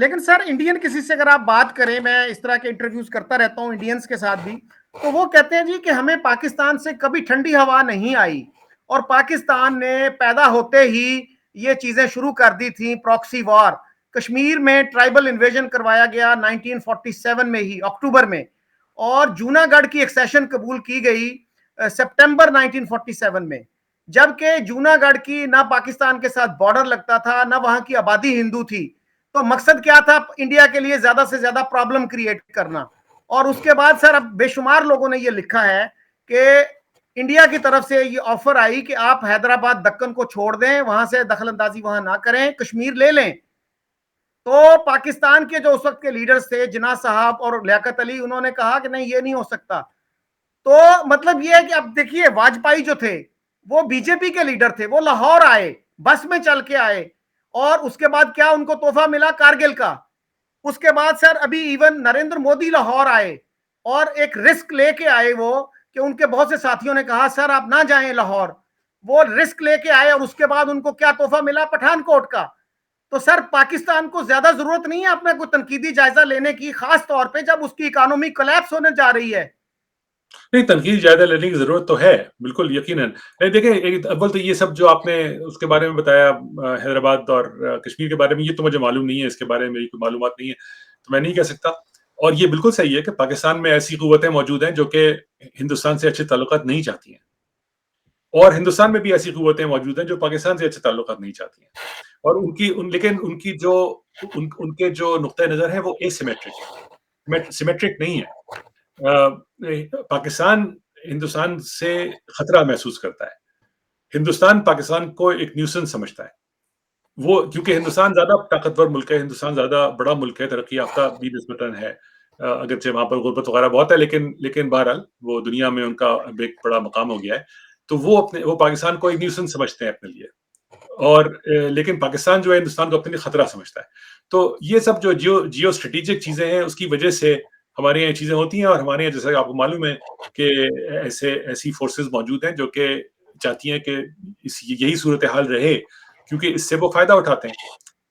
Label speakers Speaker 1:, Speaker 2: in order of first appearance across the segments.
Speaker 1: لیکن سر انڈین کسی سے اگر آپ بات کریں، میں اس طرح کے انٹرویوز کرتا رہتا ہوں انڈینز کے ساتھ بھی، تو وہ کہتے ہیں جی کہ ہمیں پاکستان سے کبھی ٹھنڈی ہوا نہیں آئی، اور پاکستان نے پیدا ہوتے ہی یہ چیزیں شروع کر دی تھیں، پراکسی وار کشمیر میں ٹرائبل انویژن کروایا گیا 1947 میں ہی اکتوبر میں، اور جونا گڑھ کی ایک سیشن قبول کی گئی سپٹمبر 1947 میں، جبکہ جونا گڑھ کی نہ پاکستان کے ساتھ بارڈر لگتا تھا، نہ وہاں کی آبادی ہندو تھی، تو مقصد کیا تھا؟ انڈیا کے لیے زیادہ سے زیادہ پرابلم کریٹ کرنا۔ اور اس کے بعد سر اب بے شمار لوگوں نے یہ لکھا ہے کہ انڈیا کی طرف سے یہ آفر آئی کہ آپ حیدرآباد دکن کو چھوڑ دیں، وہاں سے دخل اندازی وہاں نہ کریں، کشمیر لے لیں۔ تو پاکستان کے جو اس وقت کے لیڈرز تھے، جناح صاحب اور لیاقت علی، انہوں نے کہا کہ نہیں، یہ نہیں ہو سکتا۔ تو مطلب یہ ہے کہ اب دیکھیے واجپئی جو تھے وہ بی جے پی کے لیڈر تھے، وہ لاہور آئے، بس میں چل کے آئے، اور اس کے بعد کیا ان کو تحفہ ملا؟ کارگل کا۔ اس کے بعد سر ابھی ایون نریندر مودی لاہور آئے اور ایک رسک لے کے آئے، وہ کہ ان کے بہت سے ساتھیوں نے کہا سر آپ نہ جائیں لاہور، وہ رسک لے کے آئے، اور اس کے بعد ان کو کیا تحفہ ملا؟ پٹھان کوٹ کا۔ تو سر پاکستان کو زیادہ ضرورت نہیں ہے اپنا کوئی تنقیدی جائزہ لینے کی، خاص طور پہ جب اس کی اکانومی کولیپس ہونے جا رہی ہے۔
Speaker 2: نہیں، تنقید جائزہ لینے کی ضرورت تو ہے، بالکل یقیناً۔ نہیں دیکھیں، اول تو یہ سب جو آپ نے اس کے بارے میں بتایا حیدرآباد اور کشمیر کے بارے میں، یہ تو مجھے معلوم نہیں ہے، اس کے بارے میں میری کوئی معلومات نہیں ہے، تو میں نہیں کہہ سکتا۔ اور یہ بالکل صحیح ہے کہ پاکستان میں ایسی قوتیں موجود ہیں جو کہ ہندوستان سے اچھے تعلقات نہیں چاہتی ہیں، اور ہندوستان میں بھی ایسی قوتیں موجود ہیں جو پاکستان سے اچھے تعلقات نہیں چاہتی ہیں، اور لیکن ان کے جو نقطۂ نظر ہے وہ اے سیمیٹرک ہے، سیمیٹرک نہیں ہے۔ پاکستان ہندوستان سے خطرہ محسوس کرتا ہے، ہندوستان پاکستان کو ایک نیوسنس سمجھتا ہے، وہ کیونکہ ہندوستان زیادہ طاقتور ملک ہے، ہندوستان زیادہ بڑا ملک ہے، ترقی یافتہ بھی نسبتاً ہے، اگرچہ وہاں پر غربت وغیرہ بہت ہے، لیکن بہرحال وہ دنیا میں ان کا ایک بڑا مقام ہو گیا ہے، تو وہ پاکستان کو ایک نیوسنس سمجھتے ہیں اپنے لیے، اور لیکن پاکستان جو ہے ہندوستان کو اپنے لیے خطرہ سمجھتا ہے۔ تو یہ سب جو جیو اسٹریٹجک چیزیں ہیں، اس کی وجہ سے ہمارے یہاں چیزیں ہوتی ہیں، اور ہمارے یہاں جیسا کہ آپ کو معلوم ہے کہ ایسی فورسز موجود ہیں جو کہ چاہتی ہیں کہ یہی صورتحال رہے، کیونکہ اس سے وہ فائدہ اٹھاتے ہیں،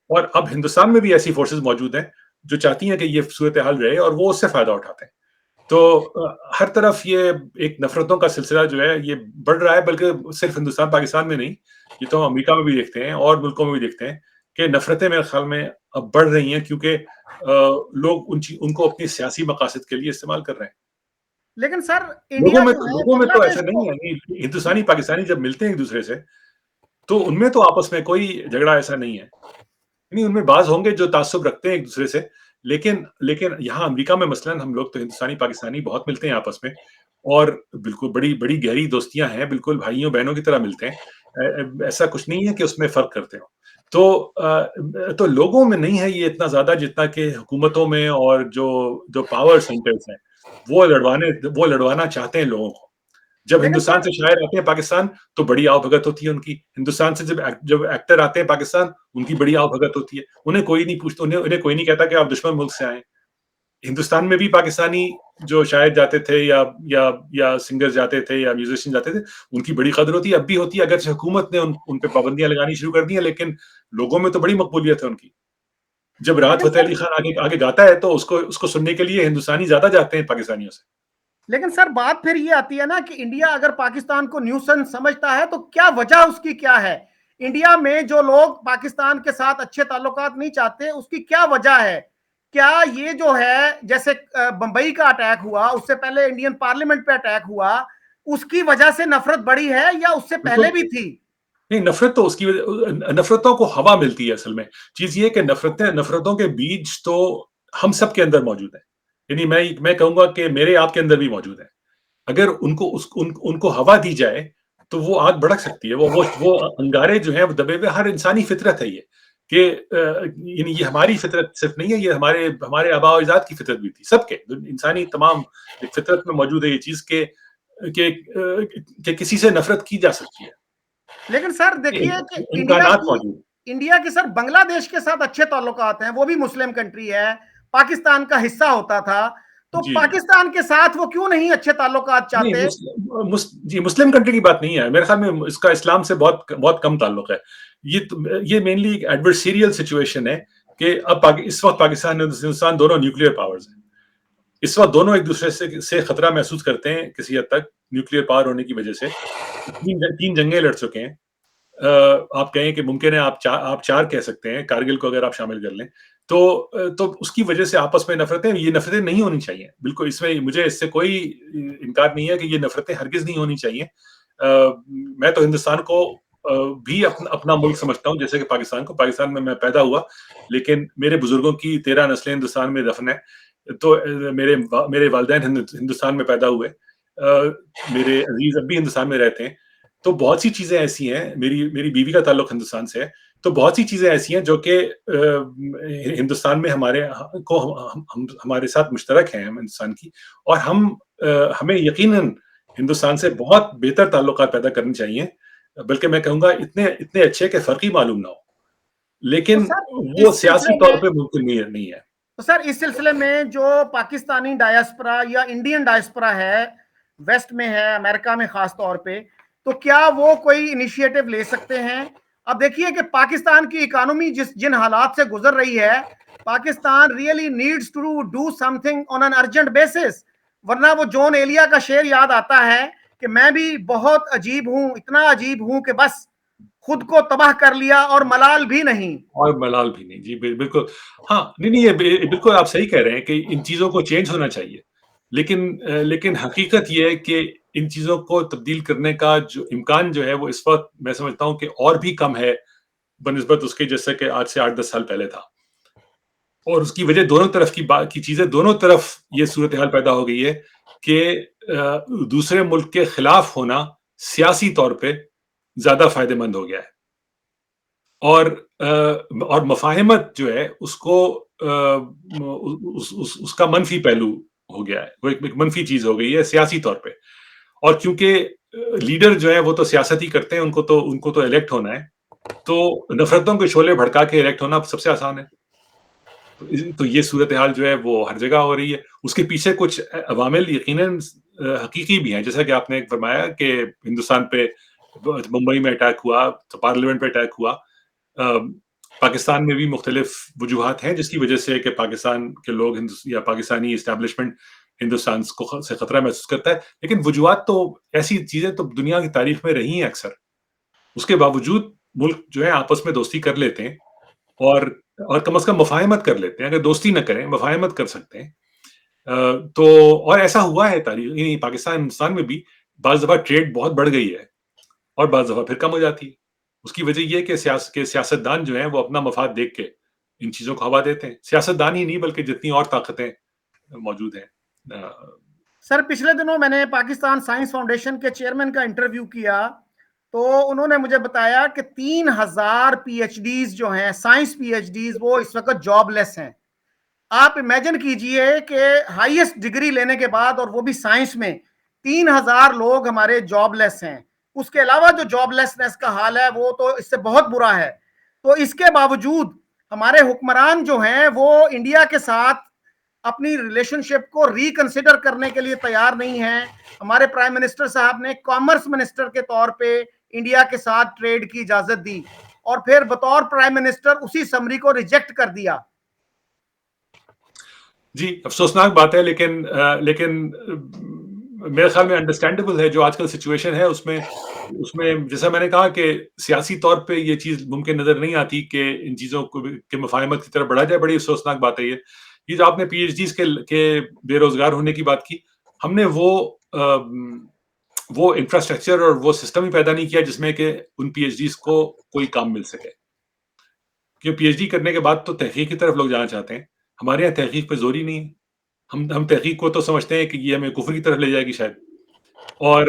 Speaker 2: اور اب ہندوستان میں بھی ایسی فورسز موجود ہیں جو چاہتی ہیں کہ یہ صورتحال رہے اور وہ اس سے فائدہ اٹھاتے ہیں۔ تو ہر طرف یہ ایک نفرتوں کا سلسلہ جو ہے یہ بڑھ رہا ہے، بلکہ صرف ہندوستان پاکستان میں نہیں، یہ تو ہم امریکہ میں بھی دیکھتے ہیں اور ملکوں میں بھی دیکھتے ہیں کہ نفرتیں میرے خیال میں اب بڑھ رہی ہیں، کیونکہ لوگ ان کو اپنی سیاسی مقاصد کے لیے استعمال کر رہے ہیں۔
Speaker 1: لیکن سر انڈیا جو ہے
Speaker 2: لوگوں میں
Speaker 1: بنگلہ
Speaker 2: تو ایسا
Speaker 1: دیش
Speaker 2: نہیں
Speaker 1: کو،
Speaker 2: ہے، ہندوستانی پاکستانی جب ملتے ہیں ایک دوسرے سے تو ان میں تو آپس میں کوئی جھگڑا ایسا نہیں ہے، نہیں، ان میں بعض ہوں گے جو تعصب رکھتے ہیں ایک دوسرے سے، لیکن یہاں امریکہ میں مثلاً ہم لوگ تو ہندوستانی پاکستانی بہت ملتے ہیں آپس میں، اور بالکل بڑی بڑی گہری دوستیاں ہیں، بالکل بھائیوں بہنوں کی طرح ملتے ہیں، ایسا کچھ نہیں ہے کہ اس میں فرق کرتے ہوں۔ تو لوگوں میں نہیں ہے یہ اتنا زیادہ جتنا کہ حکومتوں میں، اور جو پاور سینٹرز ہیں وہ لڑوانا چاہتے ہیں لوگوں کو۔ جب
Speaker 1: لیکن
Speaker 2: ہندوستان
Speaker 1: سر
Speaker 2: سے شاعر آتے ہیں پاکستان تو بڑی آؤ بھگت ہوتی ہے ان کی، ہندوستان سے جب ایکٹر آتے ہیں پاکستان ان کی بڑی آؤ بھگت ہوتی ہے، انہیں کوئی نہیں پوچھتا، انہیں کوئی نہیں کہتا کہ آپ دشمن ملک سے آئیں۔ ہندوستان میں بھی پاکستانی جو شاعر جاتے تھے یا سنگر جاتے تھے یا میوزیشین جاتے تھے، ان کی بڑی قدر ہوتی ہے، اب بھی ہوتی ہے، اگرچہ حکومت نے ان پہ پابندیاں لگانی شروع کر دی ہیں، لیکن لوگوں میں تو بڑی مقبولیت ہے ان کی۔ جب راحت
Speaker 1: لیکن
Speaker 2: فتح
Speaker 1: سر
Speaker 2: علی خان آگے گاتا ہے تو اس کو سننے کے لیے ہندوستانی زیادہ جاتے ہیں پاکستانیوں سے۔
Speaker 1: لیکن سر بات پھر یہ آتی ہے نا کہ انڈیا اگر پاکستان کو نیوسنس سمجھتا ہے تو کیا وجہ اس کی کیا ہے؟ انڈیا میں جو لوگ پاکستان کے ساتھ اچھے تعلقات نہیں چاہتے، اس کی کیا وجہ ہے؟ کیا یہ جو ہے جیسے بمبئی کا اٹیک ہوا، اس سے پہلے انڈین پارلیمنٹ پہ اٹیک ہوا، اس کی وجہ سے نفرت بڑی ہے یا اس سے پہلے
Speaker 2: بالکل
Speaker 1: بھی تھی؟
Speaker 2: نہیں، نفرت تو اس کی نفرتوں کو ہوا ملتی ہے اصل میں۔ چیز یہ کہ نفرتوں کے بیج تو ہم سب کے اندر موجود ہیں، یعنی میں کہوں گا کہ میرے آپ کے اندر بھی موجود ہے۔ اگر ان کو ہوا دی جائے تو وہ آگ بھڑک سکتی ہے، وہ انگارے جو ہیں وہ دبے ہوئے، ہر انسانی فطرت ہے یہ کہ یعنی یہ ہماری فطرت صرف نہیں ہے، یہ ہمارے آباء و اجداد کی فطرت بھی تھی، سب کے انسانی تمام ایک فطرت میں موجود ہے یہ چیز کہ کسی سے نفرت کی جا سکتی ہے،
Speaker 1: لیکن سر دیکھیے کہ
Speaker 2: امکانات موجود ہیں۔
Speaker 1: انڈیا کی سر بنگلہ دیش کے ساتھ اچھے تعلقات ہیں، وہ بھی مسلم کنٹری ہے، پاکستان کا حصہ ہوتا تھا، تو
Speaker 2: جی جی
Speaker 1: پاکستان کے ساتھ وہ کیوں نہیں اچھے تعلقات چاہتے؟
Speaker 2: جی، مسلم کنٹری کی بات نہیں ہے میرے خیال میں، اس کا اسلام سے بہت بہت کم تعلق ہے۔ یہ مینلی ایک ایڈورسیریل سچویشن ہے کہ اب اس وقت پاکستان اور ہندوستان دونوں نیوکلیئر پاورز ہیں. اس وقت دونوں ایک دوسرے سے خطرہ محسوس کرتے ہیں کسی حد تک نیوکلیئر پاور ہونے کی وجہ سے. 3 جنگیں لڑ چکے ہیں. آپ کہیں کہ ممکن ہے آپ 4 کہہ سکتے ہیں کارگل کو اگر آپ شامل کر لیں تو اس کی وجہ سے آپس میں یہ نفرتیں نہیں ہونی چاہیے. بالکل اس میں مجھے اس سے کوئی انکار نہیں ہے کہ یہ نفرتیں ہرگز نہیں ہونی چاہیے. میں تو ہندوستان کو بھی اپنا ملک سمجھتا ہوں جیسے کہ پاکستان میں پیدا ہوا, لیکن میرے بزرگوں کی 13 نسلیں ہندوستان میں دفن ہیں. تو میرے والدین ہندوستان میں پیدا ہوئے, میرے عزیز اب بھی ہندوستان میں رہتے ہیں. تو بہت سی چیزیں ایسی ہیں, میری بیوی کا تعلق ہندوستان سے ہے, تو بہت سی چیزیں ایسی ہیں جو کہ ہندوستان میں ہمارے ساتھ مشترک ہیں ہندوستان کی, اور ہمیں یقیناً ہندوستان سے بہت بہتر تعلقات پیدا کرنے چاہیے, بلکہ میں کہوں گا اتنے اچھے کہ فرق ہی معلوم نہ ہو,
Speaker 1: تو
Speaker 2: لیکن
Speaker 1: سر
Speaker 2: وہ
Speaker 1: اس
Speaker 2: سیاسی
Speaker 1: سلسلے
Speaker 2: طور
Speaker 1: میں
Speaker 2: پہ ممکن نہیں ہے.
Speaker 1: تو سر اس سلسلے میں جو پاکستانی ڈائسپرا یا انڈین ڈائسپرا ہے, ویسٹ میں ہے, امریکہ میں خاص طور پہ, تو کیا وہ کوئی انیشیٹو لے سکتے ہیں؟ اب دیکھیے کہ پاکستان کی اکانومی جن حالات سے گزر رہی ہے, Pakistan really needs to do something on an urgent basis, ورنہ وہ جون ایلیا کا شعر یاد آتا ہے کہ میں بھی بہت عجیب ہوں, اتنا عجیب ہوں کہ بس خود کو تباہ کر لیا اور ملال بھی نہیں.
Speaker 2: اور ملال بھی نہیں. جی بالکل, ہاں, نہیں یہ بالکل آپ صحیح کہہ رہے ہیں کہ ان چیزوں کو چینج ہونا چاہیے, لیکن حقیقت یہ ہے کہ ان چیزوں کو تبدیل کرنے کا جو امکان جو ہے وہ اس وقت میں سمجھتا ہوں کہ اور بھی کم ہے بنسبت اس کے جیسے کہ آج سے 8-10 سال پہلے تھا. اور اس کی وجہ دونوں طرف کی چیزیں, دونوں طرف یہ صورتحال پیدا ہو گئی ہے کہ دوسرے ملک کے خلاف ہونا سیاسی طور پہ زیادہ فائدہ مند ہو گیا ہے, اور مفاہمت جو ہے اس کو اس کا منفی پہلو ہو گیا ہے, وہ ایک منفی چیز ہو گئی ہے سیاسی طور پہ. اور کیونکہ لیڈر جو ہے وہ تو سیاست ہی کرتے ہیں, ان کو تو الیکٹ ہونا ہے, تو نفرتوں کے شعلے بھڑکا کے الیکٹ ہونا سب سے آسان ہے. تو یہ صورتحال جو ہے وہ ہر جگہ ہو رہی ہے. اس کے پیچھے کچھ عوامل یقیناً حقیقی بھی ہیں, جیسا کہ آپ نے فرمایا کہ ہندوستان پہ ممبئی میں اٹیک ہوا, تو پارلیمنٹ پہ اٹیک ہوا. پاکستان میں بھی مختلف وجوہات ہیں جس کی وجہ سے کہ پاکستان کے لوگ یا پاکستانی اسٹیبلشمنٹ ہندوستان سے خطرہ محسوس کرتا ہے, لیکن وجوہات تو ایسی چیزیں تو دنیا کی تاریخ میں رہی ہیں اکثر. اس کے باوجود ملک جو ہے آپس میں دوستی کر لیتے ہیں, اور کم از کم مفاہمت کر لیتے ہیں. اگر دوستی نہ کریں مفاہمت کر سکتے ہیں. تو اور ایسا ہوا ہے تاریخ پاکستان ہندوستان میں بھی, بعض دفعہ ٹریڈ بہت بڑھ گئی ہے اور بعض دفعہ پھر کم ہو جاتی ہے. اس کی وجہ یہ کہ سیاستدان جو ہیں وہ اپنا مفاد دیکھ کے ان چیزوں کو ہوا دیتے ہیں. سیاستدان ہی نہیں بلکہ جتنی اور طاقتیں موجود ہیں.
Speaker 1: سر پچھلے دنوں میں نے پاکستان سائنس فاؤنڈیشن کے چیئرمین کا انٹرویو کیا, تو انہوں نے مجھے بتایا کہ 3000 پی ایچ ڈیز جو ہیں, سائنس پی ایچ ڈیز, وہ اس وقت جاب لیس ہیں. آپ امیجن کیجئے کہ ہائیسٹ ڈگری لینے کے بعد, اور وہ بھی سائنس میں, 3000 لوگ ہمارے جاب لیس ہیں. اس کے علاوہ جو جاب لیسنس کا حال ہے وہ تو اس سے بہت برا ہے. تو اس کے باوجود ہمارے حکمران جو ہیں وہ انڈیا کے ساتھ اپنی ریلیشن شپ کو ریکنسیڈر کرنے کے لیے تیار نہیں ہیں. ہمارے پرائم منسٹر صاحب نے کامرس منسٹر کے طور پہ انڈیا کے ساتھ ٹریڈ کی اجازت دی, اور پھر بطور پرائم منسٹر اسی سمری کو ریجیکٹ کر دیا.
Speaker 2: جی افسوسناک بات ہے, لیکن میرے خیال میں انڈرسٹینڈیبل ہے جو آج کل سچویشن ہے. اس میں جیسا میں نے کہا کہ سیاسی طور پہ یہ چیز ممکن نظر نہیں آتی کہ ان چیزوں کو کہ مفاہمت کی طرف بڑھا جائے. بڑی افسوسناک بات ہے یہ جو آپ نے پی ایچ ڈیز کے بے روزگار ہونے کی بات کی, ہم نے وہ انفراسٹرکچر اور وہ سسٹم ہی پیدا نہیں کیا جس میں کہ ان پی ایچ ڈیز کو کوئی کام مل سکے. کہ پی ایچ ڈی کرنے کے بعد تو تحقیق کی طرف لوگ جانا چاہتے ہیں. ہمارے یہاں تحقیق پہ زور ہی نہیں ہے. ہم تحقیق کو تو سمجھتے ہیں کہ یہ ہمیں کفر کی طرف لے جائے گی شاید. اور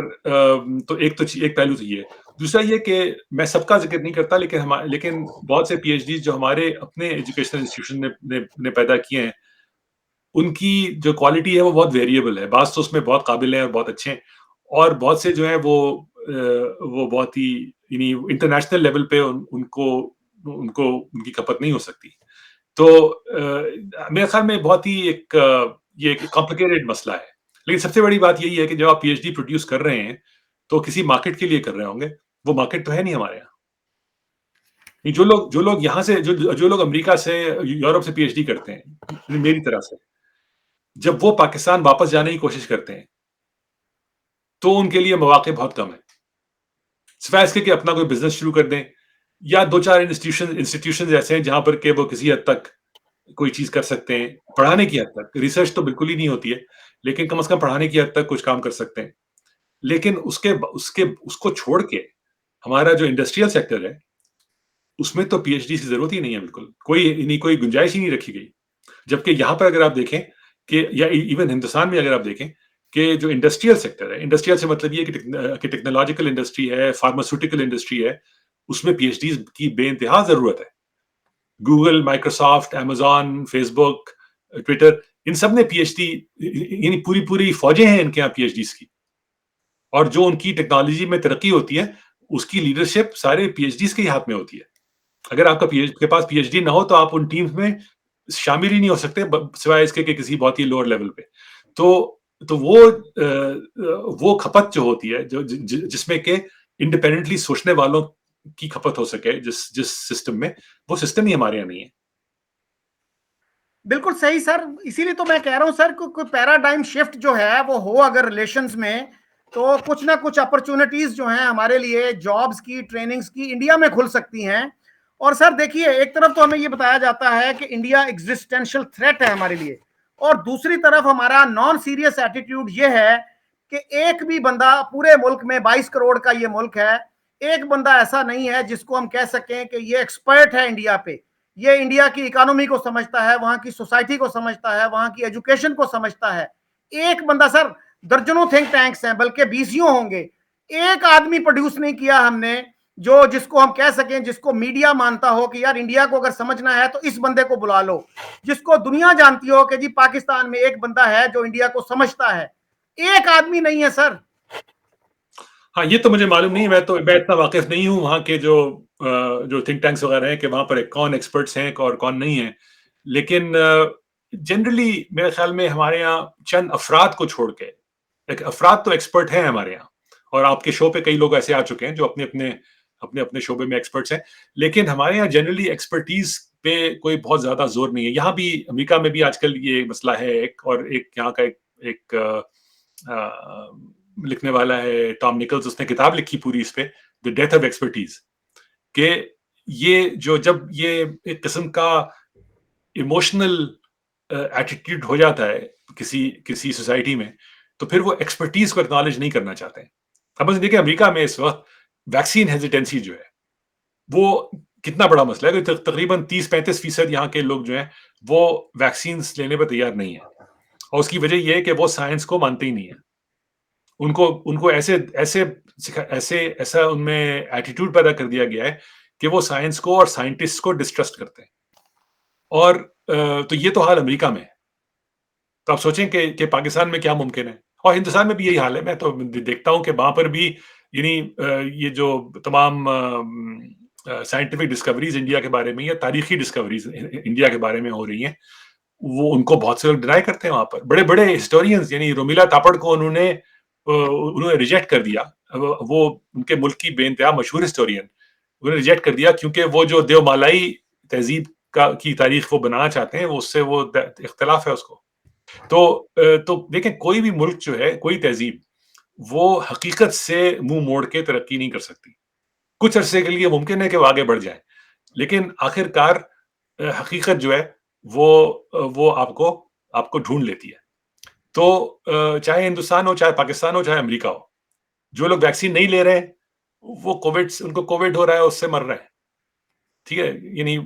Speaker 2: تو ایک پہلو تو یہ ہے. دوسرا یہ کہ میں سب کا ذکر نہیں کرتا, لیکن بہت سے پی ایچ ڈیز جو ہمارے اپنے ایجوکیشنل انسٹیٹیوشن نے پیدا کیے ہیں, ان کی جو کوالٹی ہے وہ بہت ویریبل ہے. بعض تو اس میں بہت قابل ہیں اور بہت اچھے ہیں, اور بہت سے جو ہیں وہ بہت ہی یعنی انٹرنیشنل لیول پہ ان کی کھپت نہیں ہو سکتی. تو میرے خیال میں بہت ہی یہ ایک کمپلیکیٹڈ مسئلہ ہے. لیکن سب سے بڑی بات یہی ہے کہ جب آپ پی ایچ ڈی پروڈیوس کر رہے ہیں تو کسی مارکیٹ کے لیے کر رہے ہوں گے. وہ مارکیٹ تو ہے نہیں ہمارے یہاں. جو لوگ یہاں سے جو لوگ امریکہ سے یورپ سے پی ایچ ڈی کرتے ہیں میری طرح سے، جب وہ پاکستان واپس جانے کی کوشش کرتے ہیں تو ان کے لیے مواقع بہت کم ہے، سوائے اس کے کہ اپنا کوئی بزنس شروع کر دیں یا دو چار انسٹیٹیوشن ایسے ہیں جہاں پر کہ وہ کسی حد تک کوئی چیز کر سکتے ہیں، پڑھانے کی حد تک، ریسرچ تو بالکل ہی نہیں ہوتی ہے لیکن کم از کم پڑھانے کی حد تک کچھ کام کر سکتے ہیں. لیکن اس کو چھوڑ کے ہمارا جو انڈسٹریل سیکٹر ہے اس میں تو پی ایچ ڈی کی ضرورت ہی نہیں ہے، بالکل کوئی گنجائش ہی نہیں رکھی گئی. جبکہ یہاں پر اگر آپ دیکھیں کہ یا ایون ہندوستان میں اگر آپ دیکھیں کہ جو انڈسٹریل سیکٹر ہے، انڈسٹریل سے مطلب یہ کہ ٹیکنالوجیکل انڈسٹری ہے، فارماسیوٹیکل انڈسٹری ہے، اس میں پی ایچ ڈیز کی بے انتہا ضرورت ہے. گوگل، مائکروسافٹ، امیزون، فیس بک، ٹویٹر، ان سب نے پی ایچ ڈی، یعنی پوری فوجیں ہیں ان کے یہاں پی ایچ ڈیز کی. اور جو ان کی ٹیکنالوجی میں ترقی ہوتی ہے اس کی لیڈرشپ سارے پی ایچ ڈیز کے ہی ہاتھ میں ہوتی ہے. اگر آپ کے پاس پی ایچ ڈی نہ ہو تو آپ ان ٹیمز میں شامل ہی نہیں ہو سکتے سوائے اس کے کہ کسی بہت ہی لوور لیول پہ. تو وہ کھپت جو ہوتی ہے جس میں کہ انڈیپینڈنٹلی سوچنے والوں کی کھپت ہو سکے جس سسٹم میں، وہ سسٹم ہی ہمارے یہاں نہیں ہے.
Speaker 1: بالکل صحیح سر، اسی لیے تو میں کہہ رہا ہوں سر کوئی پیراڈائم شفٹ جو ہے وہ ہو اگر ریلیشنز میں، تو کچھ نہ کچھ اپرچونٹیز جو ہیں ہمارے لیے جابز کی، ٹریننگز کی انڈیا میں کھل سکتی ہیں. اور سر دیکھیے، ایک طرف تو ہمیں یہ بتایا جاتا ہے کہ انڈیا ایگزسٹینشل تھریٹ ہے ہمارے لیے، اور دوسری طرف ہمارا نان سیریس ایٹیٹیوڈ یہ ہے کہ ایک بھی بندہ پورے ملک میں، 22 کروڑ کا یہ ملک ہے، ایک بندہ ایسا نہیں ہے جس کو ہم کہہ سکیں کہ یہ ایکسپرٹ ہے انڈیا پہ. یہ انڈیا کی اکانومی کو سمجھتا ہے، وہاں کی سوسائٹی کو سمجھتا ہے، وہاں کی ایجوکیشن کو سمجھتا ہے. ایک بندہ سر، درجنوں تھنک ٹینکس ہیں بلکہ بیسیوں ہوں گے، ایک آدمی پروڈیوس نہیں کیا ہم نے جس کو ہم کہہ سکیں، جس کو میڈیا مانتا ہو کہ یار انڈیا کو اگر سمجھنا ہے تو اس بندے کو بلا لو، جس کو دنیا جانتی ہو کہ جی پاکستان میں ایک بندہ ہے جو انڈیا کو سمجھتا ہے. ایک آدمی نہیں ہے سر.
Speaker 2: ہاں، یہ تو مجھے معلوم نہیں، میں اتنا واقف نہیں ہوں وہاں کے جو تھنک ٹینکس وغیرہ ہیں کہ وہاں پر کون ایکسپرٹس ہیں اور کون نہیں ہیں. لیکن جنرلی میرے خیال میں ہمارے یہاں چند افراد کو چھوڑ کے، افراد تو ایکسپرٹ ہیں ہمارے یہاں، اور آپ کے شو پہ کئی لوگ ایسے آ چکے ہیں جو اپنے شعبے میں ایکسپرٹس ہیں. لیکن ہمارے یہاں جنرلی ایکسپرٹیز پہ کوئی بہت زیادہ زور نہیں ہے. یہاں بھی امریکہ میں بھی آج کل یہ مسئلہ ہے اور ایک یہاں کا ایک لکھنے والا ہے ٹام نکلز، اس نے کتاب لکھی پوری اس پہ، دی ڈیتھ آف ایکسپرٹیز، کہ جب یہ ایک قسم کا ایموشنل ایٹیٹیوڈ ہو جاتا ہے کسی سوسائٹی میں، تو پھر وہ ایکسپرٹیز کو اکنالج نہیں کرنا چاہتے ہیں. اب دیکھیں امریکہ میں اس وقت ویکسین ہیزیٹینسی جو ہے وہ کتنا بڑا مسئلہ ہے. تقریباً 30-35% یہاں کے لوگ جو ہیں وہ ویکسینز لینے پر تیار نہیں ہیں، اور اس کی وجہ یہ ہے کہ وہ سائنس کو مانتے ہی نہیں ہیں. ان کو ایسا ان میں ایٹیٹیوڈ پیدا کر دیا گیا ہے کہ وہ سائنس کو اور سائنٹسٹ کو ڈسٹرسٹ کرتے ہیں. اور تو یہ تو حال امریکہ میں ہے. تو آپ سوچیں کہ پاکستان میں کیا ممکن ہے، اور ہندوستان میں بھی یہی حال ہے. میں تو دیکھتا ہوں کہ وہاں پر بھی یعنی یہ جو تمام سائنٹیفک ڈسکوریز انڈیا کے بارے میں یا تاریخی ڈسکوریز انڈیا کے بارے میں ہو رہی ہیں، وہ ان کو بہت سے لوگ ڈینائی کرتے ہیں. وہاں پر بڑے بڑے ہسٹورینز، یعنی رومیلا تاپڑ کو انہوں نے ریجیکٹ کر دیا. وہ ان کے ملک کی بے انتہا مشہور ہسٹورین، انہوں نے ریجیکٹ کر دیا کیونکہ وہ جو دیو مالائی تہذیب کی تاریخ وہ بنانا چاہتے ہیں، اس سے وہ اختلاف ہے اس کو. تو دیکھیں، کوئی بھی ملک جو ہے، کوئی تہذیب، وہ حقیقت سے منہ موڑ کے ترقی نہیں کر سکتی. کچھ عرصے کے لیے ممکن ہے کہ وہ آگے بڑھ جائیں، لیکن آخر کار حقیقت جو ہے وہ آپ کو ڈھونڈ لیتی ہے. تو چاہے ہندوستان ہو، چاہے پاکستان ہو، چاہے امریکہ ہو، جو لوگ ویکسین نہیں لے رہے ہیں وہ ان کو کووڈ ہو رہا ہے، اس سے مر رہے ہیں. ٹھیک ہے، یعنی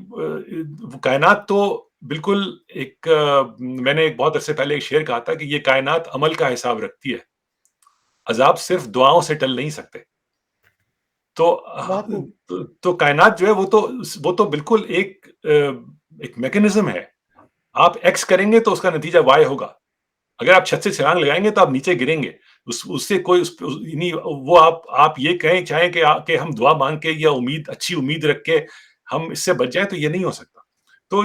Speaker 2: کائنات تو بالکل میں نے ایک بہت عرصے پہلے ایک شعر کہا تھا کہ یہ کائنات عمل کا حساب رکھتی ہے، عذاب صرف دعاؤں سے ٹل نہیں سکتے.
Speaker 1: بہت خوب.
Speaker 2: تو کائنات جو ہے وہ تو بالکل ایک میکینزم ہے. آپ ایکس کریں گے تو اس کا نتیجہ وائی ہوگا. اگر آپ چھت سے چھلانگ لگائیں گے تو آپ نیچے گریں گے. اس سے کوئی وہ آپ یہ چاہیں کہ ہم دعا مانگ کے یا اچھی امید رکھ کے ہم اس سے بچ جائیں، تو یہ نہیں ہو سکتا. تو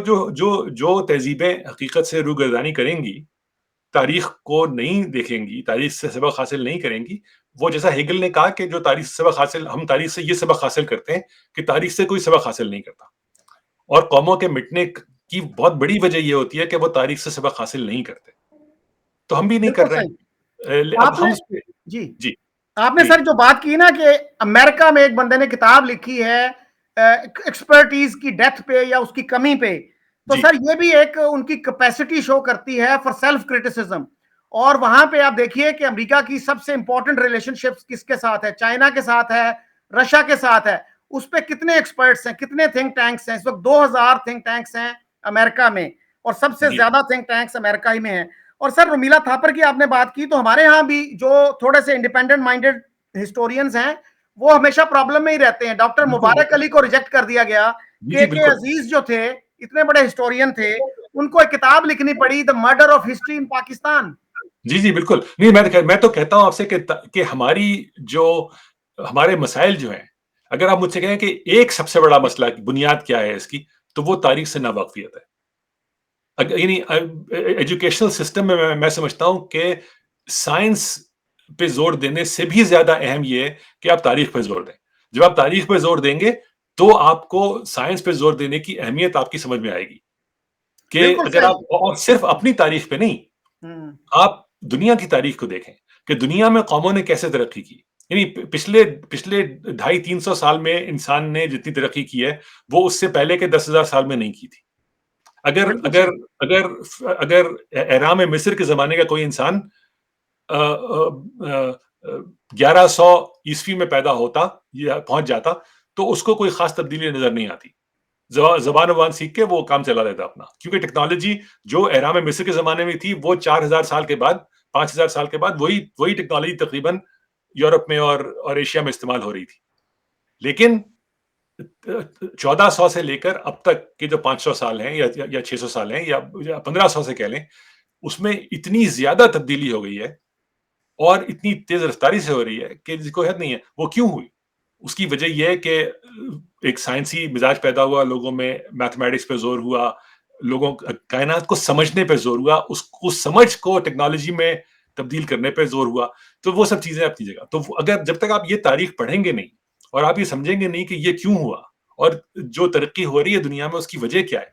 Speaker 2: جو تہذیبیں حقیقت سے روگردانی کریں گی، تاریخ کو نہیں دیکھیں گی، تاریخ سے سبق حاصل نہیں کریں گی، وہ جیسا ہیگل نے کہا کہ جو تاریخ سے سبق حاصل، ہم تاریخ سے یہ سبق حاصل کرتے ہیں کہ تاریخ سے کوئی سبق حاصل نہیں کرتا، اور قوموں کے مٹنے کی بہت بڑی وجہ یہ ہوتی ہے کہ وہ تاریخ سے سبق حاصل نہیں کرتے، تو ہم بھی نہیں کر
Speaker 1: بالکل
Speaker 2: رہے
Speaker 1: صحیح.
Speaker 2: ہیں. اب
Speaker 1: آپ
Speaker 2: ہم
Speaker 1: نے
Speaker 2: اس پہ
Speaker 1: جی
Speaker 2: جی
Speaker 1: آپ نے
Speaker 2: جی
Speaker 1: سر جو بات کی نا کہ امریکہ میں ایک بندے نے کتاب لکھی ہے ایکسپرٹیز کی ڈیتھ پہ یا اس کی کمی پہ, تو
Speaker 2: جی
Speaker 1: سر یہ بھی ایک ان کی کیپیسٹی شو کرتی ہے فار سیلف کرٹیسزم. اور وہاں پہ آپ دیکھیے کہ امریکہ کی سب سے امپورٹنٹ ریلیشن شپ کس کے ساتھ ہے, چائنا کے ساتھ ہے, رشیا کے ساتھ ہے. اس پہ کتنے ایکسپرٹس ہیں, کتنے تھنک ٹینکس ہیں, اس وقت 2000 تھنک ٹینکس ہیں امریکہ میں, اور سب سے
Speaker 2: جی
Speaker 1: زیادہ تھنک ٹینکس امریکہ ہی میں ہیں. اور سر رومیلا تھاپر کی آپ نے بات کی, تو ہمارے ہاں بھی جو تھوڑے سے انڈیپینڈنٹ مائنڈیڈ ہسٹورینز ہیں وہ ہمیشہ پرابلم میں ہی رہتے ہیں. ڈاکٹر
Speaker 2: بالکل
Speaker 1: مبارک علی کو ریجیکٹ کر دیا گیا.
Speaker 2: جی
Speaker 1: کے
Speaker 2: جی
Speaker 1: کے
Speaker 2: بالکل
Speaker 1: عزیز جو تھے اتنے بڑے ہسٹورین تھے, ان کو ایک کتاب لکھنی پڑی, the murder of history in Pakistan.
Speaker 2: جی جی بالکل نہیں, میں تو کہتا ہوں آپ سے کہ ہماری جو ہمارے مسائل جو ہیں, اگر آپ مجھ سے کہیں کہ ایک سب سے بڑا مسئلہ بنیاد کیا ہے اس کی, تو وہ تاریخ سے ناواقفیت ہے. یعنی ایجوکیشنل سسٹم میں میں سمجھتا ہوں کہ سائنس پہ زور دینے سے بھی زیادہ اہم یہ ہے کہ آپ تاریخ پہ زور دیں. جب آپ تاریخ پہ زور دیں گے تو آپ کو سائنس پہ زور دینے کی اہمیت آپ کی سمجھ میں آئے گی, کہ
Speaker 1: بالکل
Speaker 2: اگر
Speaker 1: صحیح.
Speaker 2: آپ اور صرف اپنی تاریخ پہ نہیں, آپ دنیا کی تاریخ کو دیکھیں کہ دنیا میں قوموں نے کیسے ترقی کی. یعنی پچھلے 250-300 سال میں انسان نے جتنی ترقی کی ہے وہ اس سے پہلے کے 10,000 سال میں نہیں کی تھی. اگر
Speaker 1: بالکل
Speaker 2: اگر
Speaker 1: صحیح.
Speaker 2: اگر اگر احرام مصر کے زمانے کا کوئی انسان 1100 عیسوی میں پیدا ہوتا یا پہنچ جاتا تو اس کو کوئی خاص تبدیلی نظر نہیں آتی. زبان سیکھ کے وہ کام چلا دیتا اپنا, کیونکہ ٹیکنالوجی جو احرام مصر کے زمانے میں تھی وہ 4,000 سال کے بعد 5,000 سال کے بعد وہی ٹیکنالوجی تقریباً یورپ میں اور ایشیا میں استعمال ہو رہی تھی. لیکن 1400 سے لے کر اب تک کے جو 500 سال ہیں یا 600 سال ہیں یا 1500 سے کہہ لیں, اس میں اتنی زیادہ تبدیلی ہو گئی ہے اور اتنی تیز رفتاری سے ہو رہی ہے کہ جس کو حد نہیں ہے. وہ کیوں ہوئی؟ اس کی وجہ یہ ہے کہ ایک سائنسی مزاج پیدا ہوا لوگوں میں, میتھمیٹکس پہ زور ہوا, لوگوں کائنات کو سمجھنے پہ زور ہوا, اس سمجھ کو ٹیکنالوجی میں تبدیل کرنے پہ زور ہوا. تو وہ سب چیزیں اپنی جگہ. تو اگر جب تک آپ یہ تاریخ پڑھیں گے نہیں اور آپ یہ سمجھیں گے نہیں کہ یہ کیوں ہوا اور جو ترقی ہو رہی ہے دنیا میں اس کی وجہ کیا ہے,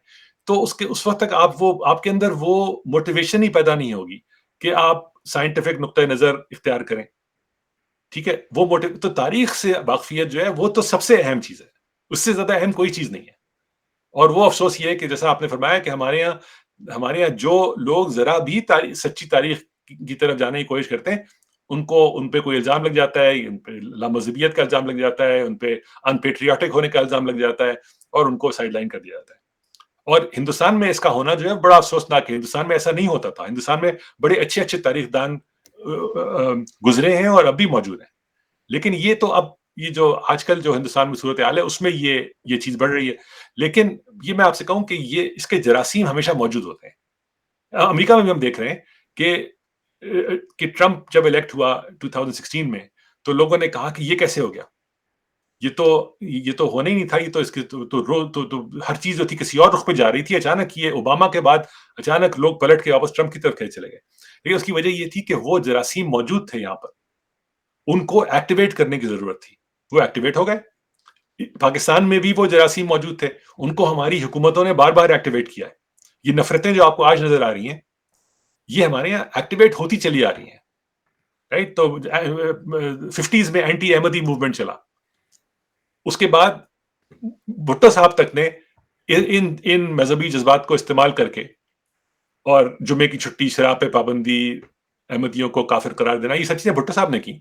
Speaker 2: تو اس وقت تک آپ کے اندر وہ موٹیویشن ہی پیدا نہیں ہوگی کہ آپ سائنٹیفک نقطۂ نظر اختیار کریں. ٹھیک ہے, وہ تو تاریخ سے واقفیت جو ہے وہ تو سب سے اہم چیز ہے, اس سے زیادہ اہم کوئی چیز نہیں ہے. اور وہ افسوس یہ ہے کہ جیسا آپ نے فرمایا کہ ہمارے یہاں جو لوگ ذرا بھی سچی تاریخ کی طرف جانے کی کوشش کرتے ہیں, ان پہ کوئی الزام لگ جاتا ہے, ان پہ لامذہبیت کا الزام لگ جاتا ہے, ان پہ ان پیٹریاٹک ہونے کا الزام لگ جاتا ہے اور ان کو سائڈ لائن کر دیا جاتا ہے. اور ہندوستان میں اس کا ہونا جو ہے بڑا افسوسناک ہے. ہندوستان میں ایسا نہیں ہوتا تھا. ہندوستان میں بڑے اچھے تاریخ دان گزرے ہیں اور اب بھی موجود ہیں. لیکن یہ تو اب یہ جو آج کل جو ہندوستان میں صورتحال ہے اس میں یہ چیز بڑھ رہی ہے. لیکن یہ میں آپ سے کہوں کہ اس کے جراثیم ہمیشہ موجود ہوتے ہیں. امریکہ میں بھی ہم دیکھ رہے ہیں کہ ٹرمپ جب الیکٹ ہوا 2016 میں, تو لوگوں نے کہا کہ یہ کیسے ہو گیا, یہ تو ہونا ہی نہیں تھا, یہ تو اس کے تو ہر چیز جو تھی کسی اور رخ پہ جا رہی تھی. اچانک یہ اوباما کے بعد اچانک لوگ پلٹ کے واپس ٹرمپ کی طرف چلے گئے. لیکن اس کی وجہ یہ تھی کہ وہ جراثیم موجود تھے یہاں پر, ان کو ایکٹیویٹ کرنے کی ضرورت تھی, وہ ایکٹیویٹ ہو گئے. پاکستان میں بھی وہ جراثیم موجود تھے, ان کو ہماری حکومتوں نے بار بار ایکٹیویٹ کیا ہے. یہ نفرتیں جو آپ کو آج نظر آ رہی ہیں یہ ہمارے یہاں ایکٹیویٹ ہوتی چلی آ رہی ہیں. رائٹ, تو 50s میں اینٹی احمدی موومنٹ چلا, اس کے بعد بھٹو صاحب تک نے ان مذہبی جذبات کو استعمال کر کے اور جمعے کی چھٹی, شراب پہ پابندی, احمدیوں کو کافر قرار دینا, یہ سب چیزیں بھٹو صاحب نے کی.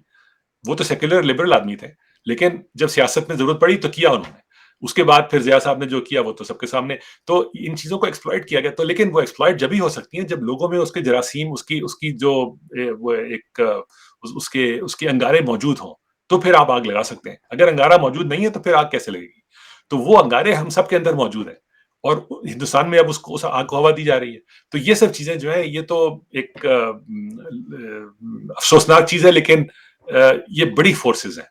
Speaker 2: وہ تو سیکولر لبرل آدمی تھے, لیکن جب سیاست میں ضرورت پڑی تو کیا انہوں نے. اس کے بعد پھر ضیاء صاحب نے جو کیا وہ تو سب کے سامنے. تو ان چیزوں کو ایکسپلائٹ کیا گیا. تو لیکن وہ ایکسپلائٹ جب ہی ہو سکتی ہیں جب لوگوں میں اس کے جراثیم, اس کی جو وہ ایک اس کے انگارے موجود ہوں, تو پھر آپ آگ لگا سکتے ہیں. اگر انگارہ موجود نہیں ہے تو پھر آگ کیسے لگے گی؟ تو وہ انگارے ہم سب کے اندر موجود ہیں, اور ہندوستان میں اب اس آگ کو ہوا دی جا رہی ہے. تو یہ سب چیزیں جو ہیں یہ تو ایک افسوسناک چیز ہے, لیکن یہ بڑی فورسز ہیں.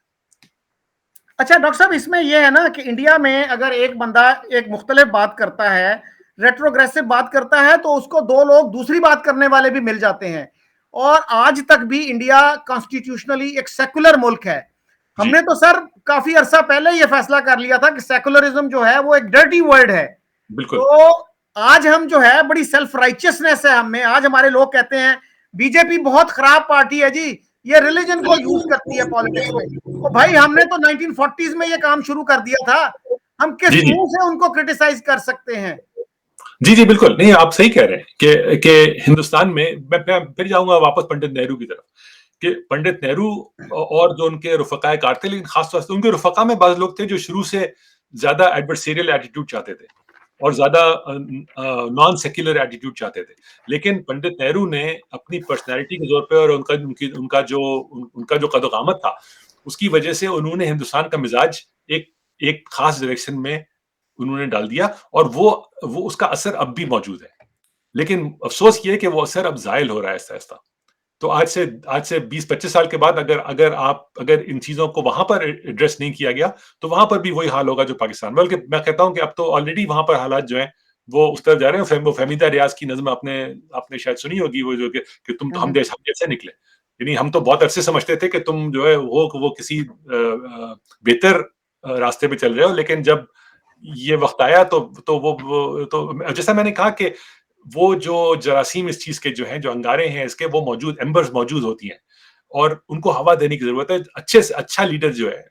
Speaker 1: اچھا ڈاکٹر صاحب, اس میں یہ ہے نا کہ انڈیا میں اگر ایک بندہ ایک مختلف بات کرتا ہے, ریٹروگریسو بات کرتا ہے, تو اس کو دو لوگ دوسری بات کرنے والے بھی مل جاتے ہیں. اور آج تک بھی انڈیا کانسٹیٹیوشنلی ایک سیکولر ملک ہے. ہم نے تو سر کافی عرصہ پہلے یہ فیصلہ کر لیا تھا کہ سیکولرزم جو ہے وہ ایک ڈرٹی ورڈ ہے. تو آج ہم جو ہے بڑی سیلف رائچسنس ہے ہم میں. آج ہمارے لوگ کہتے ہیں بی جے پی بہت خراب پارٹی ہے جی, یہ ریلیجن کو یوز کرتی ہے پالیٹکس میں. تو بھائی ہم نے تو 1940s میں یہ کام شروع کر دیا تھا, ہم کس منہ سے ان کو کرٹیسائز کر سکتے ہیں؟
Speaker 2: جی جی بالکل نہیں, آپ صحیح کہہ رہے ہیں کہ ہندوستان میں پھر جاؤں گا واپس پنڈت نہرو کی طرف, کہ پنڈت نہرو اور جو ان کے رفقائے کار تھے, لیکن خاص طور سے ان کے رفقا میں بعض لوگ تھے جو شروع سے زیادہ ایڈورسیریل ایٹیٹیوڈ چاہتے تھے اور زیادہ نان سیکولر ایٹیٹیوڈ چاہتے تھے. لیکن پنڈت نہرو نے اپنی پرسنالٹی کے زور پہ اور ان کا جو قد و قامت تھا اس کی وجہ سے انہوں نے ہندوستان کا مزاج ایک خاص ڈائریکشن میں انہوں نے ڈال دیا, اور وہ اس کا اثر اب بھی موجود ہے. لیکن افسوس یہ ہے کہ وہ اثر اب زائل ہو رہا ہے آہستہ آہستہ. تو آج سے 20-25 سال کے بعد اگر ان چیزوں کو وہاں پر ایڈریس نہیں کیا گیا تو وہاں پر بھی وہی حال ہوگا جو پاکستان. بلکہ میں کہتا ہوں کہ اب تو آلریڈی وہاں پر حالات جو ہیں وہ اس طرف جا رہے ہیں. وہ فہمیدہ ریاض کی نظم آپ نے شاید سنی ہوگی, وہ جو کہ تم تو ہم جیسے نکلے. یعنی ہم تو بہت عرصے سمجھتے تھے کہ تم جو ہے وہ کسی بہتر راستے پہ چل رہے ہو, لیکن جب یہ وقت آیا تو جیسا میں نے کہا کہ وہ جو جراثیم اس چیز کے جو ہیں, جو انگارے ہیں اس کے, وہ موجود ایمبرز موجود ہوتی ہیں اور ان کو ہوا دینے کی ضرورت ہے. اچھے سے اچھا لیڈر جو ہے,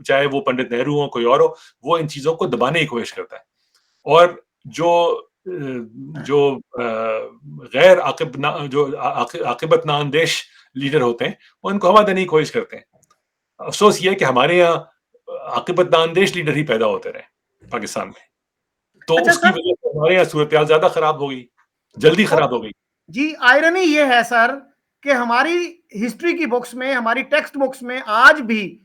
Speaker 2: چاہے وہ پنڈت نہرو ہو کوئی اور ہو, وہ ان چیزوں کو دبانے کی کوشش کرتا ہے. اور جو غیر عاقبت نااندیش لیڈر ہوتے ہیں وہ ان کو ہوا دینے کی کوشش کرتے ہیں. افسوس یہ ہے کہ ہمارے یہاں عاقبت نااندیش لیڈر ہی پیدا ہوتے رہے پاکستان میں, تو اس کی وجہ سے ہمارے یہاں صورتحال زیادہ خراب ہو گئی, جلدی خراب ہو گئی.
Speaker 1: جی آئرنی یہ ہے سر کہ ہماری ہسٹری کی بکس میں, ہماری ٹیکسٹ بکس میں آج بھی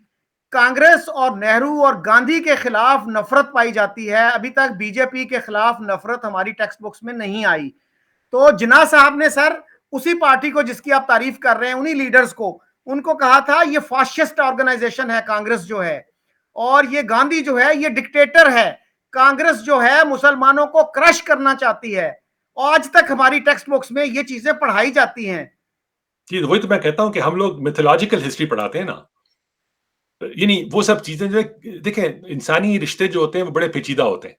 Speaker 1: کانگریس اور نہرو اور گاندھی کے خلاف نفرت پائی جاتی ہے. ابھی تک بی جے پی کے خلاف نفرت ہماری ٹیکسٹ بکس میں نہیں آئی. تو جناح صاحب نے سر اسی پارٹی کو جس کی آپ تعریف کر رہے ہیں, انہی لیڈرز کو, ان کو کہا تھا یہ فاسسٹ آرگنائزیشن ہے کانگریس جو ہے, اور یہ گاندھی جو ہے یہ ڈکٹیٹر ہے. کانگریس جو ہے مسلمانوں کو کرش کرنا چاہتی ہے. آج تک ہماری ٹیکسٹ بکس میں یہ چیزیں پڑھائی جاتی ہیں.
Speaker 2: جی وہی تو میں کہتا ہوں کہ ہم لوگ میتھولوجیکل ہسٹری پڑھاتے ہیں نا, یعنی وہ سب چیزیں جو دیکھیں انسانی رشتے جو ہوتے ہیں وہ بڑے پیچیدہ ہوتے ہیں.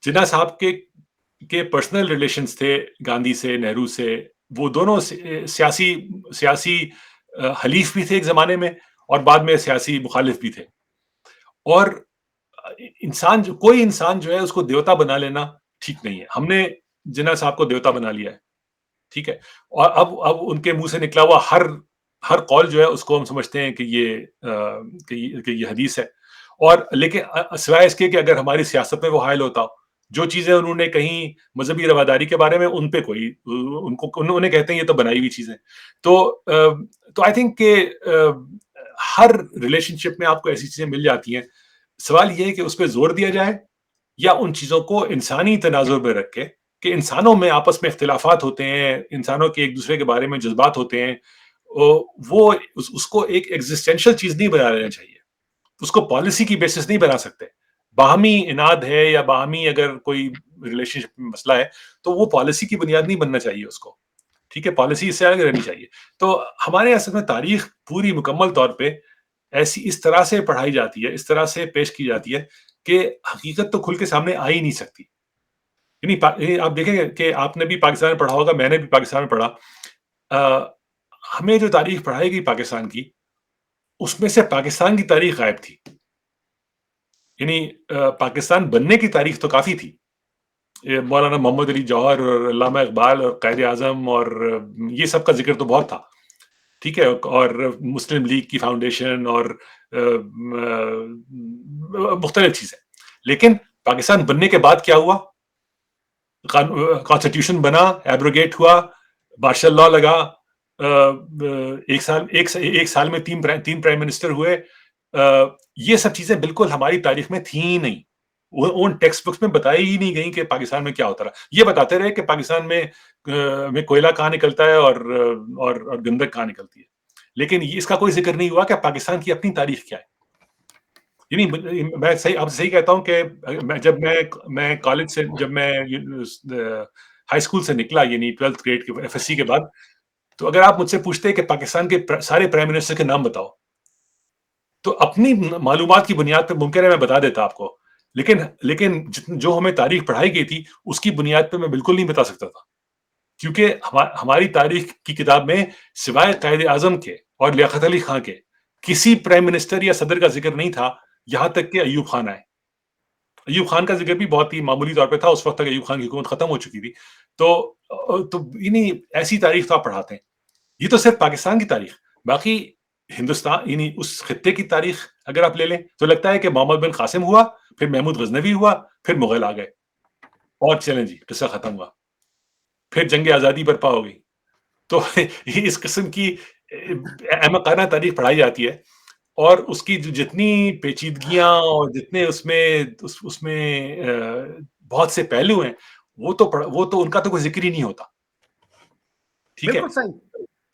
Speaker 2: جناح صاحب کے پرسنل ریلیشنز تھے گاندھی سے, نہرو سے. وہ دونوں سیاسی حلیف بھی تھے ایک زمانے میں, اور بعد میں سیاسی مخالف بھی تھے. اور کوئی انسان جو ہے اس کو دیوتا بنا لینا ٹھیک نہیں ہے. ہم نے جناح صاحب کو دیوتا بنا لیا ہے, ٹھیک ہے, اور اب ان کے منہ سے نکلا ہوا ہر قول جو ہے اس کو ہم سمجھتے ہیں کہ یہ حدیث ہے. اور لیکن سوائے اس کے کہ اگر ہماری سیاست میں وہ حائل ہوتا ہو, جو چیزیں انہوں نے کہیں مذہبی رواداری کے بارے میں, ان پہ کوئی انہیں کہتے ہیں یہ تو بنائی ہوئی چیزیں. تو آئی تھنک کہ ہر ریلیشن شپ میں آپ کو ایسی چیزیں مل جاتی ہیں. سوال یہ ہے کہ اس پہ زور دیا جائے یا ان چیزوں کو انسانی تناظر میں رکھ کے, کہ انسانوں میں آپس میں اختلافات ہوتے ہیں, انسانوں کے ایک دوسرے کے بارے میں جذبات ہوتے ہیں, وہ اس کو ایک ایگزسٹینشل چیز نہیں بنا لینا چاہیے. اس کو پالیسی کی بیسس نہیں بنا سکتے. باہمی اناد ہے یا باہمی اگر کوئی ریلیشن شپ میں مسئلہ ہے تو وہ پالیسی کی بنیاد نہیں بننا چاہیے اس کو, ٹھیک ہے, پالیسی اس سے الگ رہنی چاہیے. تو ہمارے اصل میں تاریخ پوری مکمل طور پہ اس طرح سے پڑھائی جاتی ہے, اس طرح سے پیش کی جاتی ہے کہ حقیقت تو کھل کے سامنے آ ہی نہیں سکتی. یعنی آپ دیکھیں گے کہ آپ نے بھی پاکستان میں پڑھا ہوگا, میں نے بھی پاکستان میں پڑھا. ہمیں جو تاریخ پڑھائی گئی پاکستان کی, اس میں سے پاکستان کی تاریخ غائب تھی. یعنی پاکستان بننے کی تاریخ تو کافی تھی, مولانا محمد علی جوہر اور علامہ اقبال اور قائد اعظم اور یہ سب کا ذکر تو بہت تھا, ٹھیک ہے, اور مسلم لیگ کی فاؤنڈیشن اور مختلف چیزیں. لیکن پاکستان بننے کے بعد کیا ہوا؟ کانسٹیٹیوشن بنا, ایبروگیٹ ہوا, مارشل لا لگا, ایک سال میں تین پرائم منسٹر ہوئے. یہ سب چیزیں بالکل ہماری تاریخ میں تھیں ہی نہیں, ان ٹیکسٹ بکس میں بتائی ہی نہیں گئی کہ پاکستان میں کیا ہوتا رہا. یہ بتاتے رہے کہ پاکستان میں کوئلہ کہاں نکلتا ہے اور گندک کہاں نکلتی ہے, لیکن اس کا کوئی ذکر نہیں ہوا کہ پاکستان کی اپنی تاریخ کیا ہے. یعنی میں آپ سے صحیح کہتا ہوں کہ جب میں کالج سے, جب میں ہائی اسکول سے نکلا, یعنی 12th گریڈ کے FSC کے بعد, تو اگر آپ مجھ سے پوچھتے کہ پاکستان کے سارے پرائم منسٹر کے نام بتاؤ تو اپنی معلومات کی بنیاد پہ ممکن ہے میں بتا دیتا آپ کو، لیکن جو ہمیں تاریخ پڑھائی گئی تھی اس کی بنیاد پہ میں بالکل نہیں بتا سکتا تھا، کیونکہ ہماری تاریخ کی کتاب میں سوائے قائد اعظم کے اور لیاقت علی خان کے کسی پرائم منسٹر یا صدر کا ذکر نہیں تھا، یہاں تک کہ ایوب خان آئے. ایوب خان کا ذکر بھی بہت ہی معمولی طور پہ تھا، اس وقت تک ایوب خان کی حکومت ختم ہو چکی تھی. تو ایسی تاریخ تو آپ پڑھاتے ہیں. یہ تو صرف پاکستان کی تاریخ، باقی ہندوستان یعنی اس خطے کی تاریخ اگر آپ لے لیں تو لگتا ہے کہ محمد بن قاسم ہوا، پھر محمود غزنوی ہوا، پھر مغل آ گئے اور چلیں جی قصہ ختم ہوا، پھر جنگ آزادی برپا ہو گئی. تو اس قسم کی احمقانہ تاریخ پڑھائی جاتی ہے، اور اس کی جتنی پیچیدگیاں اور جتنے اس میں بہت سے پہلو ہیں وہ تو ان کا تو کوئی ذکر ہی نہیں ہوتا. ٹھیک ہے،
Speaker 1: بالکل صحیح.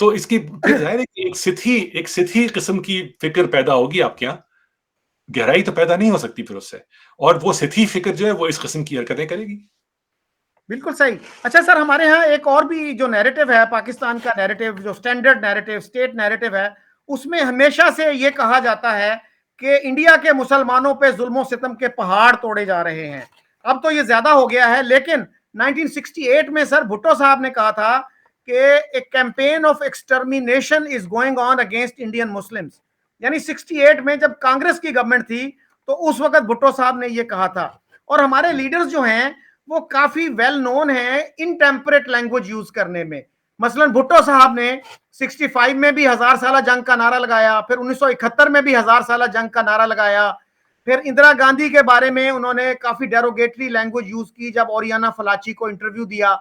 Speaker 2: تو اس کی پھر ظاہر ہے کہ ایک سطحی قسم کی فکر پیدا ہوگی آپ کے یہاں، گہرائی تو پیدا نہیں ہو سکتی پھر اس سے، اور وہ سطحی فکر جو ہے وہ اس قسم کی حرکتیں کرے گی.
Speaker 1: بالکل صحیح. اچھا سر، ہمارے ہاں ایک اور بھی جو نیریٹو ہے پاکستان کا، نیریٹو جو سٹینڈرڈ نیریٹو، اسٹیٹ نیریٹو ہے، اس میں ہمیشہ سے یہ کہا جاتا ہے کہ انڈیا کے مسلمانوں پہ ظلم و ستم کے پہاڑ توڑے جا رہے ہیں. اب تو یہ زیادہ ہو گیا ہے، لیکن 1968 میں سر بھٹو صاحب نے کہا تھا کہ ایک campaign of extermination is going on against Indian Muslims. یعنی 68 میں جب کانگریس کی گورنمنٹ تھی تو اس وقت بھٹو صاحب نے یہ کہا تھا. اور ہمارے لیڈرز جو ہیں وہ کافی ویل نون ہیں انٹیمپریٹ لینگویج یوز کرنے میں. مثلا بھٹو صاحب نے 65 میں بھی 1000 سالہ جنگ کا نعرہ لگایا، پھر 1971 میں بھی 1000 سالہ جنگ کا نعرہ لگایا، پھر اندرا گاندھی کے بارے میں انہوں نے کافی ڈیروگیٹری لینگویج یوز کی جب اوریانا فلاچی کو انٹرویو دیا.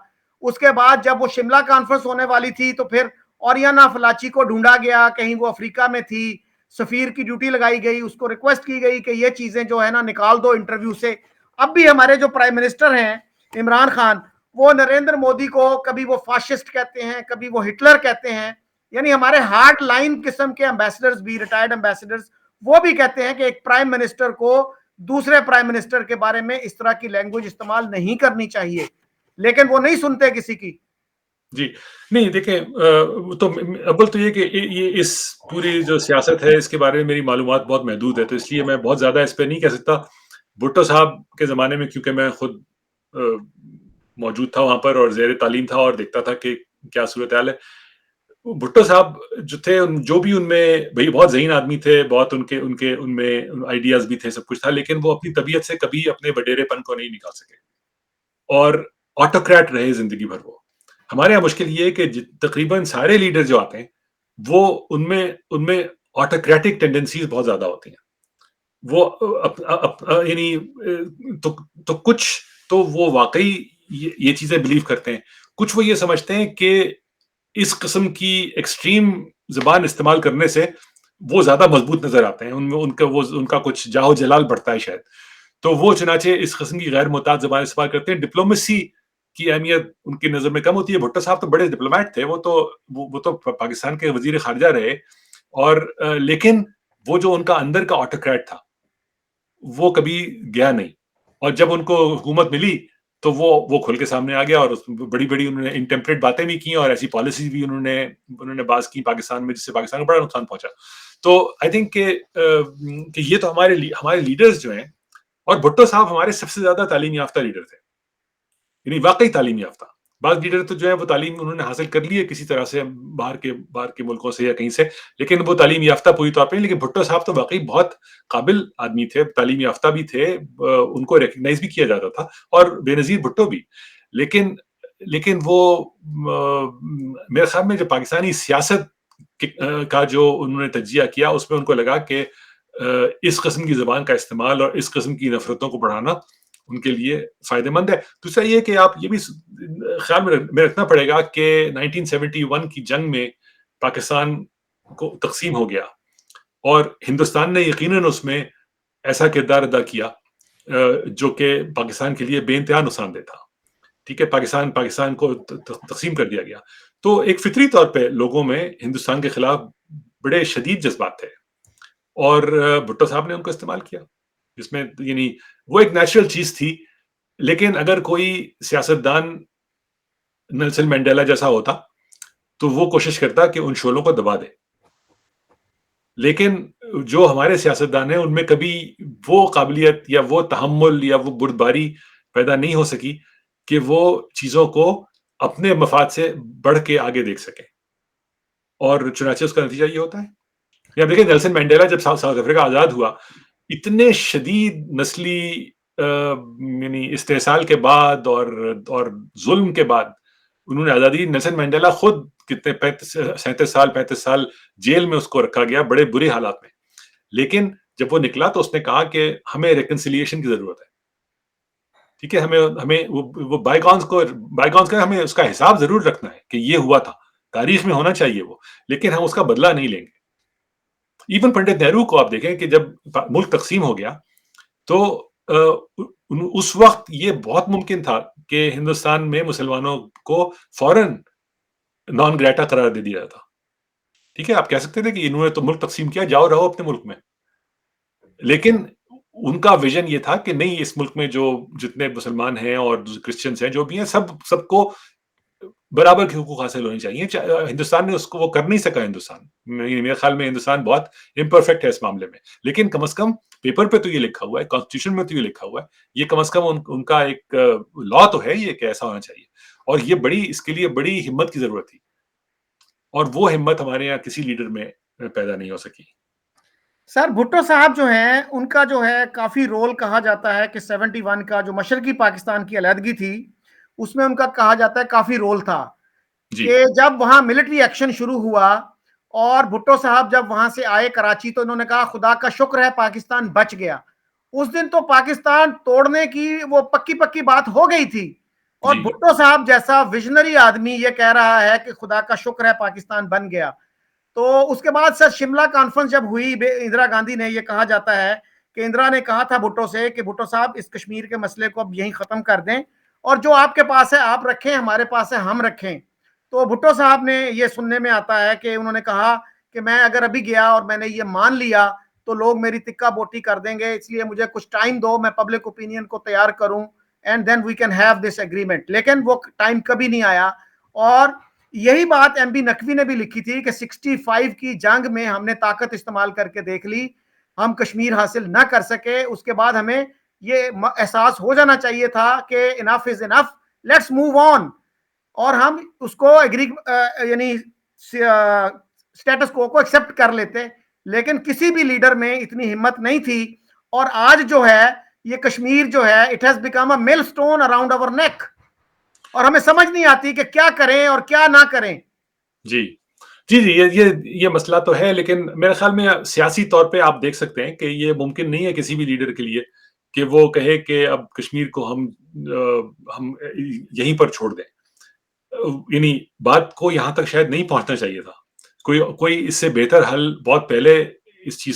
Speaker 1: اس کے بعد جب وہ شملہ کانفرنس ہونے والی تھی تو پھر اوریانا فلاچی کو ڈھونڈا گیا، کہیں وہ افریقہ میں تھی، سفیر کی ڈیوٹی لگائی گئی، اس کو ریکویسٹ کی گئی کہ یہ چیزیں جو ہے نا نکال دو انٹرویو سے. اب بھی ہمارے جو پرائم منسٹر ہیں عمران خان، وہ نریندر مودی کو کبھی وہ فاشسٹ کہتے ہیں، کبھی وہ ہٹلر کہتے ہیں. یعنی ہمارے ہارڈ لائن قسم کے امبیسڈرز بھی، ریٹائرڈ امبیسڈرز، وہ بھی کہتے ہیں کہ ایک پرائم منسٹر کو دوسرے پرائم منسٹر کے بارے میں اس طرح کی لینگویج استعمال نہیں کرنی چاہیے، لیکن وہ نہیں سنتے کسی کی.
Speaker 2: جی نہیں دیکھیں، تو اول تو یہ کہ یہ اس پوری جو سیاست ہے اس کے بارے میں میری معلومات بہت محدود ہے، تو اس لیے میں بہت زیادہ اس پہ نہیں کہہ سکتا. بھٹو صاحب کے زمانے میں کیونکہ میں خود موجود تھا وہاں پر اور زیر تعلیم تھا اور دیکھتا تھا کہ کیا صورتحال ہے. بھٹو صاحب جو تھے، جو بھی ان میں بھائی بہت ذہین آدمی تھے، بہت ان میں آئیڈیاز بھی تھے، سب کچھ تھا، لیکن وہ اپنی طبیعت سے کبھی اپنے وڈیرے پن کو نہیں نکال سکے اور آٹوکریٹ رہے زندگی بھر. وہ ہمارے یہاں مشکل یہ ہے کہ تقریباً سارے لیڈر جو آتے ہیں وہ ان میں آٹوکریٹک ٹینڈنسیز بہت زیادہ ہوتی ہیں. وہ یعنی تو کچھ تو وہ واقعی یہ چیزیں بلیو کرتے ہیں، کچھ وہ یہ سمجھتے ہیں کہ اس قسم کی ایکسٹریم زبان استعمال کرنے سے وہ زیادہ مضبوط نظر آتے ہیں، ان کا کچھ جاہ و جلال بڑھتا ہے شاید. تو وہ چنانچہ اس قسم کی غیر محتاط زبان استعمال کرتے ہیں. ڈپلومیسی کی اہمیت ان کی نظر میں کم ہوتی ہے. بھٹو صاحب تو بڑے ڈپلومیٹ تھے، وہ تو پاکستان کے وزیر خارجہ رہے، اور لیکن وہ جو ان کا اندر کا آٹوکریٹ تھا وہ کبھی گیا نہیں. اور جب ان کو حکومت ملی تو وہ کھل کے سامنے آ گیا، اور بڑی انہوں نے انٹیمپریٹ باتیں بھی کی اور ایسی پالیسیز بھی انہوں نے باز کی پاکستان میں، جس سے پاکستان کو بڑا نقصان پہنچا. تو آئی تھنک کہ یہ تو ہمارے لیڈرز جو ہیں، اور بھٹو صاحب ہمارے سب سے زیادہ تعلیم یافتہ لیڈر تھے، یعنی واقعی تعلیم یافتہ. بعض لیڈر تو جو ہے وہ تعلیم انہوں نے حاصل کر لی ہے کسی طرح سے باہر کے ملکوں سے یا کہیں سے، لیکن وہ تعلیم یافتہ پوری طور پہ. لیکن بھٹو صاحب تو واقعی بہت قابل آدمی تھے، تعلیم یافتہ بھی تھے، ان کو ریکگنائز بھی کیا جاتا تھا، اور بے نظیر بھٹو بھی. لیکن وہ میرے خیال میں جو پاکستانی سیاست کا جو انہوں نے تجزیہ کیا، اس میں ان کو لگا کہ اس قسم کی زبان کا استعمال اور اس قسم کی نفرتوں کو بڑھانا ان کے لیے فائدہ مند ہے. دوسرا یہ کہ آپ یہ بھی خیال میں رکھنا پڑے گا کہ 1971 کی جنگ میں پاکستان کو تقسیم ہو گیا، اور ہندوستان نے یقیناً اس میں ایسا کردار ادا کیا جو کہ پاکستان کے لیے بے انتہا نقصان دہ تھا. ٹھیک ہے، پاکستان کو تقسیم کر دیا گیا، تو ایک فطری طور پہ لوگوں میں ہندوستان کے خلاف بڑے شدید جذبات تھے، اور بھٹو صاحب نے ان کو استعمال کیا، جس میں یعنی وہ ایک نیچرل چیز تھی. لیکن اگر کوئی سیاستدان نیلسن مینڈیلا جیسا ہوتا تو وہ کوشش کرتا کہ ان شعلوں کو دبا دے. لیکن جو ہمارے سیاستدان ہیں ان میں کبھی وہ قابلیت یا وہ تحمل یا وہ بردباری پیدا نہیں ہو سکی کہ وہ چیزوں کو اپنے مفاد سے بڑھ کے آگے دیکھ سکیں. اور چنانچہ اس کا نتیجہ یہ ہوتا ہے. یا دیکھیں نیلسن مینڈیلا جب ساؤتھ افریقہ آزاد ہوا, اتنے شدید نسلی یعنی استحصال کے بعد اور ظلم کے بعد انہوں نے آزادی. نیلسن مینڈیلا خود کتنے 35 سال جیل میں اس کو رکھا گیا بڑے برے حالات میں. لیکن جب وہ نکلا تو اس نے کہا کہ ہمیں ریکنسیلیشن کی ضرورت ہے. ٹھیک ہے, ہمیں وہ بائی گانز کا ہمیں اس کا حساب ضرور رکھنا ہے کہ یہ ہوا تھا, تاریخ میں ہونا چاہیے وہ, لیکن ہم اس کا بدلہ نہیں لیں گے. ایون پنڈت نہرو کو آپ دیکھیں کہ جب ملک تقسیم ہو گیا تو اس وقت یہ بہت ممکن تھا کہ ہندوستان میں مسلمانوں کو فوراً نان گریٹا قرار دے دیا تھا. ٹھیک ہے, آپ کہہ سکتے تھے کہ انہوں نے تو ملک تقسیم کیا, جاؤ رہو اپنے ملک میں. لیکن ان کا ویژن یہ تھا کہ نہیں, اس ملک میں جو جتنے مسلمان ہیں اور کرسچنز ہیں جو بھی ہیں سب کو برابر کے حقوق حاصل ہونے چاہیے. ہندوستان نے اس کو وہ کر نہیں سکا. ہندوستان میرے خیال میں ہندوستان بہت امپرفیکٹ ہے اس معاملے میں, لیکن کم از کم پیپر پہ تو یہ لکھا ہوا ہے, کانسٹیٹیوشن میں تو یہ لکھا ہوا ہے, یہ کم از کم ان کا ایک لا تو ہے یہ کہ ایسا ہونا چاہیے. اور یہ اس کے لیے بڑی ہمت کی ضرورت تھی, اور وہ ہمت ہمارے یہاں کسی لیڈر میں پیدا نہیں ہو سکی.
Speaker 1: سر بھٹو صاحب جو ہیں ان کا جو ہے کافی رول کہا جاتا ہے کہ 71 کا جو مشرقی پاکستان کی علیحدگی تھی اس میں ان کا کہا جاتا ہے کافی رول تھا. کہ جب وہاں ملٹری ایکشن شروع ہوا اور بھٹو صاحب جب وہاں سے آئے کراچی تو انہوں نے کہا خدا کا شکر ہے پاکستان بچ گیا. اس دن تو پاکستان توڑنے کی وہ پکی بات ہو گئی تھی, اور بھٹو صاحب جیسا ویژنری آدمی یہ کہہ رہا ہے کہ خدا کا شکر ہے پاکستان بن گیا. تو اس کے بعد سر شملہ کانفرنس جب ہوئی اندرا گاندھی نے یہ کہا جاتا ہے کہ اندرا نے کہا تھا بھٹو سے کہ بھٹو صاحب اس کشمیر کے مسئلے کو اب یہیں ختم کر دیں, اور جو آپ کے پاس ہے آپ رکھیں, ہمارے پاس ہے ہم رکھیں. تو بھٹو صاحب نے یہ سننے میں آتا ہے کہ انہوں نے کہا کہ میں اگر ابھی گیا اور میں نے یہ مان لیا تو لوگ میری تکہ بوٹی کر دیں گے, اس لیے مجھے کچھ ٹائم دو, میں پبلک اوپینین کو تیار کروں, and then we can have this agreement. لیکن وہ ٹائم کبھی نہیں آیا. اور یہی بات ایم بی نقوی نے بھی لکھی تھی کہ 65 کی جنگ میں ہم نے طاقت استعمال کر کے دیکھ لی, ہم کشمیر حاصل نہ کر سکے. اس کے بعد ہمیں یہ احساس ہو جانا چاہیے تھا کہ انف از انف, لیٹس موو آن. اور ہم اس کو یعنی سٹیٹس کو ایکسپٹ کر لیتے. لیکن کسی بھی لیڈر میں اتنی ہمت نہیں تھی. اور آج جو ہے یہ کشمیر جو ہے اٹ ہیز بیکم اے مل سٹون اراؤنڈ اور نیک, اور ہمیں سمجھ نہیں آتی کہ کیا کریں اور کیا نہ کریں.
Speaker 2: جی یہ مسئلہ تو ہے, لیکن میرے خیال میں سیاسی طور پہ آپ دیکھ سکتے ہیں کہ یہ ممکن نہیں ہے کسی بھی لیڈر کے لیے کہ وہ کہے کہ اب کشمیر کو ہم یہیں پر چھوڑ دیں. یعنی بات کو یہاں تک شاید نہیں پہنچنا چاہیے تھا. کوئی اس سے بہتر حل بہت پہلے اس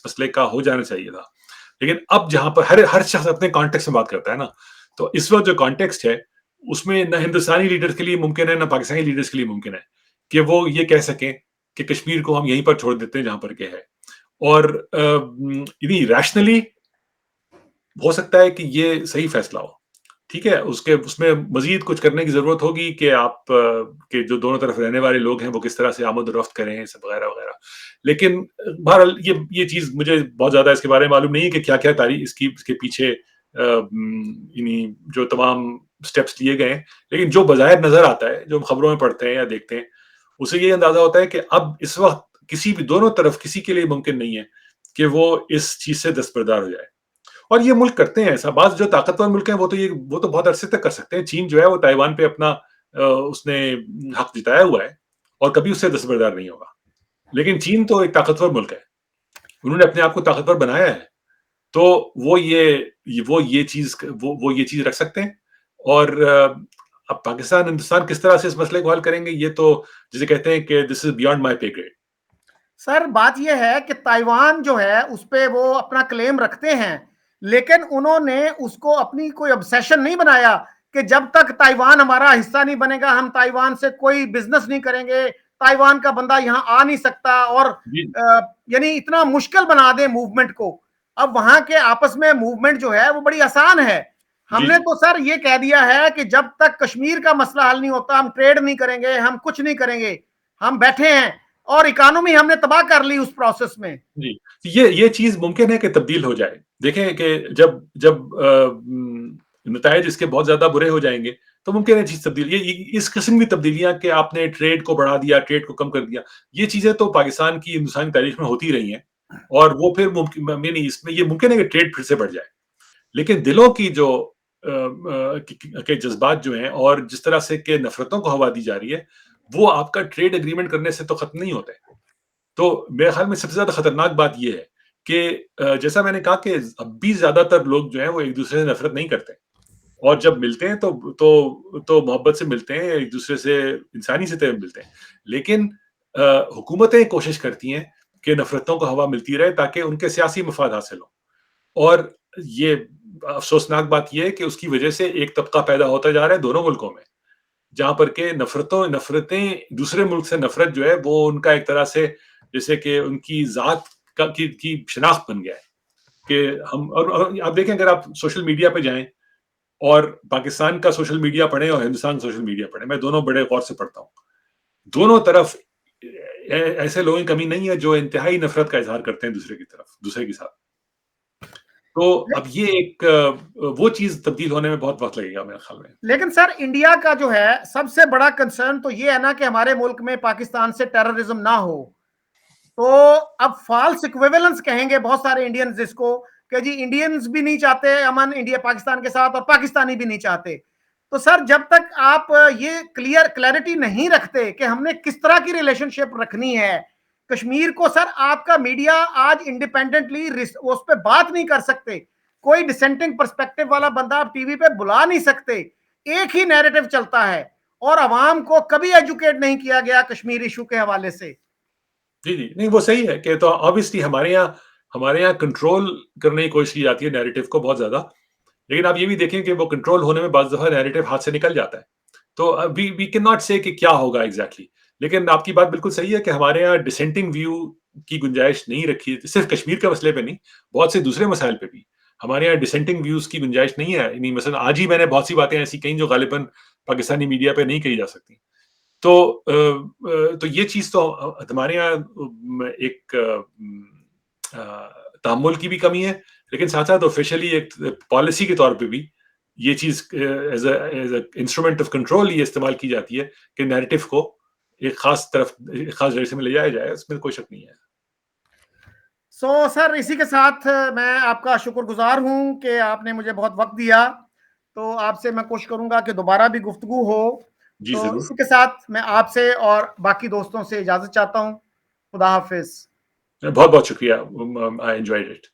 Speaker 2: مسئلے کا ہو جانا چاہیے تھا. لیکن اب جہاں پر ہر شخص اپنے کانٹیکسٹ میں بات کرتا ہے نا, تو اس وقت جو کانٹیکسٹ ہے اس میں نہ ہندوستانی لیڈرز کے لیے ممکن ہے نہ پاکستانی لیڈرز کے لیے ممکن ہے کہ وہ یہ کہہ سکیں کہ کشمیر کو ہم یہیں پر چھوڑ دیتے ہیں جہاں پر کہ ہے. اور یعنی ریشنلی ہو سکتا ہے کہ یہ صحیح فیصلہ ہو. ٹھیک ہے, اس میں مزید کچھ کرنے کی ضرورت ہوگی کہ آپ کے جو دونوں طرف رہنے والے لوگ ہیں وہ کس طرح سے آمد و رفت کریں, سب وغیرہ وغیرہ. لیکن بہرحال یہ چیز مجھے بہت زیادہ اس کے بارے میں معلوم نہیں ہے کہ کیا کیا تاریخ اس کے پیچھے یعنی جو تمام سٹیپس لیے گئے ہیں. لیکن جو بظاہر نظر آتا ہے, جو ہم خبروں میں پڑھتے ہیں یا دیکھتے ہیں, اسے یہ اندازہ ہوتا ہے کہ اب اس وقت کسی بھی دونوں طرف کسی کے لیے ممکن نہیں ہے کہ وہ اس چیز سے دستبردار ہو جائے. اور یہ ملک کرتے ہیں ایسا. بعض جو طاقتور ملک ہیں وہ تو بہت عرصے تک کر سکتے ہیں. چین جو ہے وہ تائیوان پہ اپنا اس نے حق جتایا ہوا ہے اور کبھی اس سے دستبردار نہیں ہوگا. لیکن چین تو ایک طاقتور ملک ہے, انہوں نے اپنے آپ کو طاقتور بنایا ہے, تو وہ یہ چیز رکھ سکتے ہیں. اور اب پاکستان ہندوستان کس طرح سے اس مسئلے کو حل کریں گے, یہ تو جسے کہتے ہیں کہ دس is beyond my pay grade.
Speaker 1: سر بات یہ ہے کہ تائیوان جو ہے اس پہ وہ اپنا کلیم رکھتے ہیں, لیکن انہوں نے اس کو اپنی کوئی obsession نہیں بنایا کہ جب تک تائیوان ہمارا حصہ نہیں بنے گا ہم تائیوان سے کوئی بزنس نہیں کریں گے, تائیوان کا بندہ یہاں آ نہیں سکتا. اور یعنی اتنا مشکل بنا دے موومنٹ کو. اب وہاں کے آپس میں موومنٹ جو ہے وہ بڑی آسان ہے. ہم نے تو سر یہ کہہ دیا ہے کہ جب تک کشمیر کا مسئلہ حل نہیں ہوتا ہم ٹریڈ نہیں کریں گے, ہم کچھ نہیں کریں گے, ہم بیٹھے ہیں, اور اکانومی ہم نے تباہ کر لی اس پروسیس میں.
Speaker 2: جی, یہ چیز ممکن ہے کہ تبدیل ہو جائے. دیکھیں کہ جب نتائج اس کے بہت زیادہ برے ہو جائیں گے تو ممکن ہے چیز تبدیل, یہ اس قسم کی تبدیلیاں کہ آپ نے ٹریڈ کو بڑھا دیا, ٹریڈ کو کم کر دیا, یہ چیزیں تو پاکستان کی ہندوستانی تاریخ میں ہوتی رہی ہیں, اور وہ پھر نہیں, اس میں یہ ممکن ہے کہ ٹریڈ پھر سے بڑھ جائے, لیکن دلوں کی جو کہ جذبات جو ہیں اور جس طرح سے کہ نفرتوں کو ہوا دی جا رہی ہے, وہ آپ کا ٹریڈ اگریمنٹ کرنے سے تو ختم نہیں ہوتے. تو میرے خیال میں سب سے زیادہ خطرناک بات یہ ہے کہ جیسا میں نے کہا کہ اب بھی زیادہ تر لوگ جو ہیں وہ ایک دوسرے سے نفرت نہیں کرتے, اور جب ملتے ہیں تو محبت سے ملتے ہیں, ایک دوسرے سے انسانی سطح پہ ملتے ہیں, لیکن حکومتیں کوشش کرتی ہیں کہ نفرتوں کو ہوا ملتی رہے تاکہ ان کے سیاسی مفاد حاصل ہوں. اور یہ افسوسناک بات یہ ہے کہ اس کی وجہ سے ایک طبقہ پیدا ہوتا جا رہا ہے دونوں ملکوں میں, جہاں پر کہ نفرتیں دوسرے ملک سے نفرت جو ہے وہ ان کا ایک طرح سے جیسے کہ ان کی ذات کی شناخت بن گیا ہے. کہ ہم اور آپ دیکھیں, اگر آپ سوشل میڈیا پہ جائیں اور پاکستان کا سوشل میڈیا پڑھیں اور ہندوستان کا سوشل میڈیا پڑھیں, میں دونوں بڑے غور سے پڑھتا ہوں, دونوں طرف ایسے لوگوں کی کمی نہیں ہے جو انتہائی نفرت کا اظہار کرتے ہیں دوسرے کے ساتھ. تو اب یہ ایک وہ چیز تبدیل ہونے میں بہت وقت لگے گا میرے خیال میں.
Speaker 1: لیکن سر انڈیا کا جو ہے سب سے بڑا کنسرن تو یہ ہے نا کہ ہمارے ملک میں پاکستان سے ٹیررزم نہ ہو. تو اب فالس ایکویولنس کہیں گے بہت سارے انڈینز اس کو, کہ جی انڈینز بھی نہیں چاہتے امن انڈیا پاکستان کے ساتھ, اور پاکستانی بھی نہیں چاہتے. تو سر جب تک آپ یہ کلیئرٹی نہیں رکھتے کہ ہم نے کس طرح کی ریلیشن شپ رکھنی ہے کشمیر کو, سر آپ کا میڈیا آج انڈیپینڈنٹلی اس پہ بات نہیں کر سکتے, کوئی ڈسینٹنگ پرسپیکٹو والا بندہ آپ ٹی وی پہ بلا نہیں سکتے, ایک ہی نیریٹو چلتا ہے, اور عوام کو کبھی ایجوکیٹ نہیں کیا گیا کشمیر ایشو کے حوالے سے.
Speaker 2: جی نہیں, وہ صحیح ہے کہ تو آبویسلی ہمارے یہاں کنٹرول کرنے کی کوشش کی جاتی ہے نیریٹو کو بہت زیادہ, لیکن آپ یہ بھی دیکھیں کہ وہ کنٹرول ہونے میں بعض دفعہ نیریٹو ہاتھ سے نکل جاتا ہے. تو وی کین ناٹ سے کہ کیا ہوگا ایگزیکٹلی, لیکن آپ کی بات بالکل صحیح ہے کہ ہمارے یہاں ڈسینٹنگ ویو کی گنجائش نہیں رکھی, صرف کشمیر کے مسئلے پہ نہیں, بہت سے دوسرے مسائل پہ بھی ہمارے یہاں ڈسینٹنگ ویوز کی گنجائش نہیں ہے. یعنی مثلا آج ہی میں نے بہت سی باتیں ایسی کہیں جو غالباً پاکستانی میڈیا پہ نہیں کہی جا سکتی. تو یہ چیز تو ہمارے یہاں ایک تحمل کی بھی کمی ہے, لیکن ساتھ ساتھ آفیشلی ایک پالیسی کے طور پہ بھی یہ چیز as a instrument of control یہ استعمال کی جاتی ہے کہ نیریٹو کو ایک خاص ڈائریکشن میں لے جایا جائے, اس میں کوئی شک نہیں ہے.
Speaker 1: سر اسی کے ساتھ میں آپ کا شکر گزار ہوں کہ آپ نے مجھے بہت وقت دیا, تو آپ سے میں کوشش کروں گا کہ دوبارہ بھی گفتگو ہو.
Speaker 2: جی
Speaker 1: تو
Speaker 2: ضرور,
Speaker 1: اسی کے ساتھ میں آپ سے اور باقی دوستوں سے اجازت چاہتا ہوں. خدا حافظ.
Speaker 2: بہت بہت شکریہ, I enjoyed it.